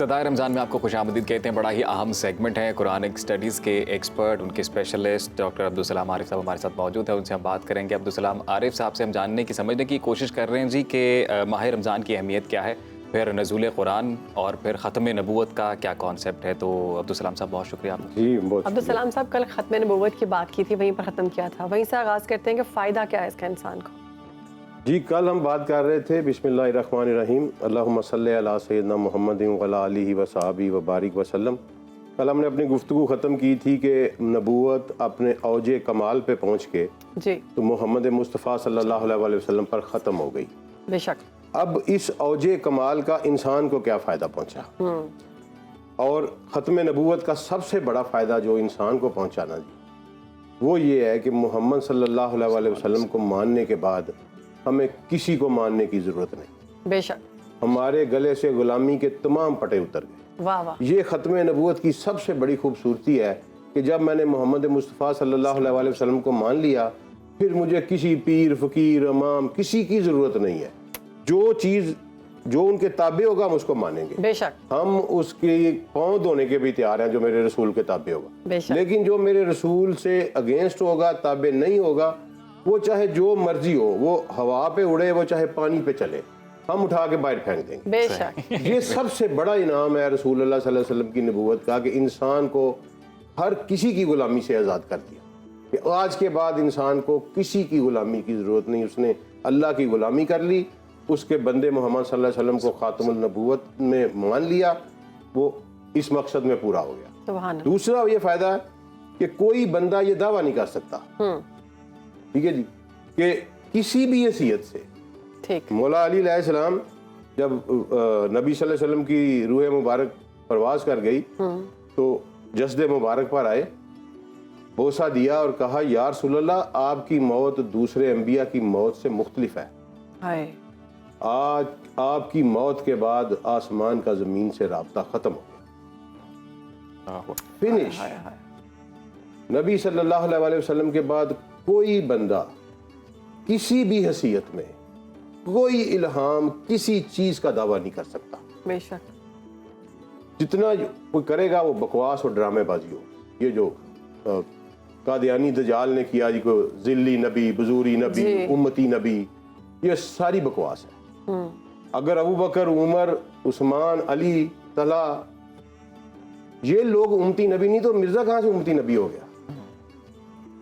ابتدائی رمضان میں آپ کو خوش آمدید کہتے ہیں. بڑا ہی اہم سیگمنٹ ہے. قرآنک اسٹڈیز کے ایکسپرٹ, ان کے اسپیشلسٹ ڈاکٹر عبدالسلام عارف صاحب ہمارے ساتھ موجود ہیں. ان سے ہم بات کریں گے. عبدالسلام عارف صاحب سے ہم جاننے کی سمجھنے کی کوشش کر رہے ہیں جی کہ ماہ رمضان کی اہمیت کیا ہے, پھر نزول قرآن اور پھر ختم نبوت کا کیا کانسیپٹ ہے. تو عبدالسلام صاحب بہت شکریہ آپ. جی بہت عبدالسلام صاحب کل ختم نبوت کی بات کی تھی, وہیں پر ختم کیا تھا, وہیں سے آغاز کرتے ہیں کہ فائدہ کیا ہے اس کا انسان کو. جی کل ہم بات کر رہے تھے بسم اللہ الرحمن الرحیم اللہم صلی علی سیدنا محمد وعلی آلہ وصحبہ وبارک وسلم. کل ہم نے اپنی گفتگو ختم کی تھی کہ نبوت اپنے اوج کمال پہ پہنچ کے جی تو محمد مصطفیٰ صلی اللہ علیہ وسلم پر ختم ہو گئی. بے شک. اب اس اوج کمال کا انسان کو کیا فائدہ پہنچا, اور ختم نبوت کا سب سے بڑا فائدہ جو انسان کو پہنچانا جی وہ یہ ہے کہ محمد صلی اللہ علیہ وسلم کو ماننے کے بعد ہمیں کسی کو ماننے کی ضرورت نہیں. بے شک. ہمارے گلے سے غلامی کے تمام پٹے اتر گئے. واہ واہ. یہ ختم نبوت کی سب سے بڑی خوبصورتی ہے کہ جب میں نے محمد مصطفیٰ صلی اللہ علیہ وسلم کو مان لیا, پھر مجھے کسی پیر فقیر امام کسی کی ضرورت نہیں ہے. جو چیز جو ان کے تابع ہوگا ہم اس کو مانیں گے. بے شک. ہم اس کی پاؤں دھونے کے بھی تیار ہیں جو میرے رسول کے تابع ہوگا. بے شک. لیکن جو میرے رسول سے اگینسٹ ہوگا, تابع نہیں ہوگا, وہ چاہے جو مرضی ہو, وہ ہوا پہ اڑے, وہ چاہے پانی پہ چلے, ہم اٹھا کے باہر پھینک دیں گے. بے شک. یہ سب سے بڑا انعام ہے رسول اللہ صلی اللہ علیہ وسلم کی نبوت کا کہ انسان کو ہر کسی کی غلامی سے آزاد کر دیا. کہ آج کے بعد انسان کو کسی کی غلامی کی ضرورت نہیں. اس نے اللہ کی غلامی کر لی, اس کے بندے محمد صلی اللہ علیہ وسلم کو خاتم النبوت میں مان لیا, وہ اس مقصد میں پورا ہو گیا. سبحان اللہ. دوسرا یہ فائدہ ہے کہ کوئی بندہ یہ دعویٰ نہیں کر سکتا, ٹھیک ہے جی, کہ کسی بھی حیثیت سے. ٹھیک. مولا علی علیہ السلام جب نبی صلی اللہ علیہ وسلم کی روح مبارک پرواز کر گئی تو جسد مبارک پر آئے, بوسہ دیا اور کہا یا رسول اللہ آپ کی موت دوسرے انبیاء کی موت سے مختلف ہے. ہائے. آج آپ کی موت کے بعد آسمان کا زمین سے رابطہ ختم ہو گیا, فنش. نبی صلی اللہ علیہ وسلم کے بعد کوئی بندہ کسی بھی حیثیت میں کوئی الہام کسی چیز کا دعویٰ نہیں کر سکتا. بے شک. جتنا کوئی کرے گا وہ بکواس اور ڈرامے بازی ہو. یہ جو قادیانی دجال نے کیا جی کو ذلی نبی, بزوری نبی, جی. امتی نبی, یہ ساری بکواس ہے. اگر ابو بکر, عمر, عثمان, علی, طلحہ یہ لوگ امتی نبی نہیں تو مرزا کہاں سے امتی نبی ہو گیا؟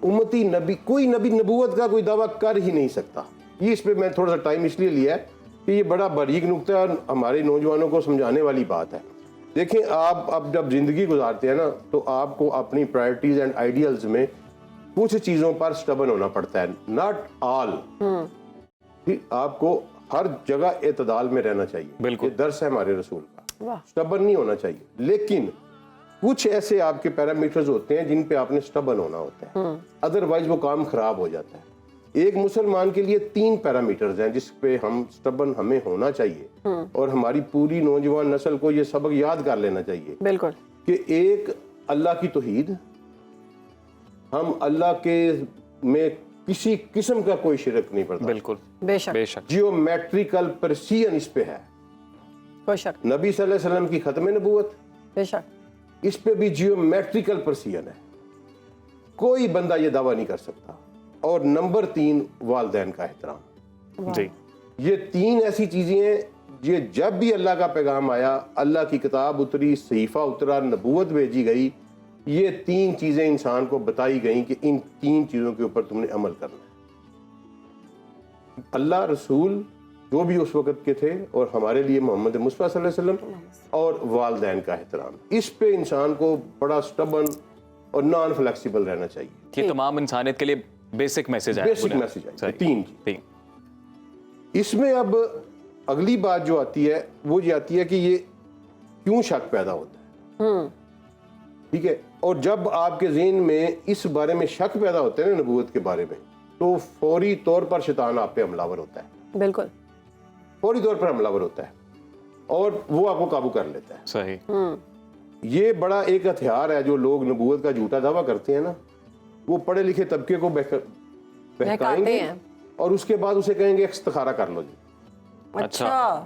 امتی نبی, کوئی نبی نبوت کا کوئی دعویٰ کر ہی نہیں سکتا. یہ اس پہ میں تھوڑا سا ٹائم اس لیے لیا ہے کہ یہ بڑا باریک نکتہ ہے اور ہمارے نوجوانوں کو سمجھانے والی بات ہے. دیکھیں آپ اب جب زندگی گزارتے ہیں نا تو آپ کو اپنی پرائرٹیز اینڈ آئیڈیلز میں کچھ چیزوں پر سٹبن ہونا پڑتا ہے. Not all. آپ کو ہر جگہ اعتدال میں رہنا چاہیے. بالکل. یہ درس ہے ہمارے رسول کا. واہ. سٹبن نہیں ہونا چاہیے, لیکن کچھ ایسے آپ کے پیرامیٹرز ہوتے ہیں جن پہ آپ نے سٹبن ہونا ہوتا ہے, ادروائز وہ کام خراب ہو جاتا ہے. ایک مسلمان کے لیے 3 پیرامیٹرز ہیں جس پہ ہم سٹبن ہمیں ہونا چاہیے, اور ہماری پوری نوجوان نسل کو یہ سبق یاد کر لینا چاہیے. بالکل. کہ ایک اللہ کی توحید, ہم اللہ کے میں کسی قسم کا کوئی شرک نہیں پڑتا. بالکل. بے شک. بے شک. جیومیٹریکل پرسیژن اس پہ ہے. کوئی شک. نبی صلی اللہ علیہ وسلم کی ختم نبوت, بے شک. اس پہ بھی جیومیٹریکل پرسیژن ہے, کوئی بندہ یہ دعویٰ نہیں کر سکتا. اور نمبر 3 والدین کا احترام. جی. یہ 3 ایسی چیزیں ہیں یہ جب بھی اللہ کا پیغام آیا, اللہ کی کتاب اتری, صحیفہ اترا, نبوت بھیجی گئی, یہ 3 چیزیں انسان کو بتائی گئیں کہ ان 3 چیزوں کے اوپر تم نے عمل کرنا ہے. اللہ, رسول جو بھی اس وقت کے تھے, اور ہمارے لیے محمد مصطفیٰ صلی اللہ علیہ وسلم, اور والدین کا احترام. اس پہ انسان کو بڑا سٹبن اور نان فلیکسیبل رہنا چاہیے. یہ تمام انسانیت کے لیے بیسک میسج ہے. بیسک میسج ہے. 3 3. اس میں اب اگلی بات جو آتی ہے وہ یہ آتی ہے کہ یہ کیوں شک پیدا ہوتا ہے. ٹھیک ہے, اور جب آپ کے ذہن میں اس بارے میں شک پیدا ہوتا ہے نا نبوت کے بارے میں, تو فوری طور پر شیطان آپ پہ حملہ ور ہوتا ہے. بالکل. فوری طور پر حملہ ور ہوتا ہے اور وہ آپ کو قابو کر لیتا ہے. صحیح. یہ بڑا ایک ہتھیار ہے جو لوگ نبوت کا جھوٹا دعویٰ کرتے ہیں نا, وہ پڑھے لکھے طبقے کو بہکائیں گے اور اس کے بعد اسے کہیں گے استخارہ کر لو جی. اچھا.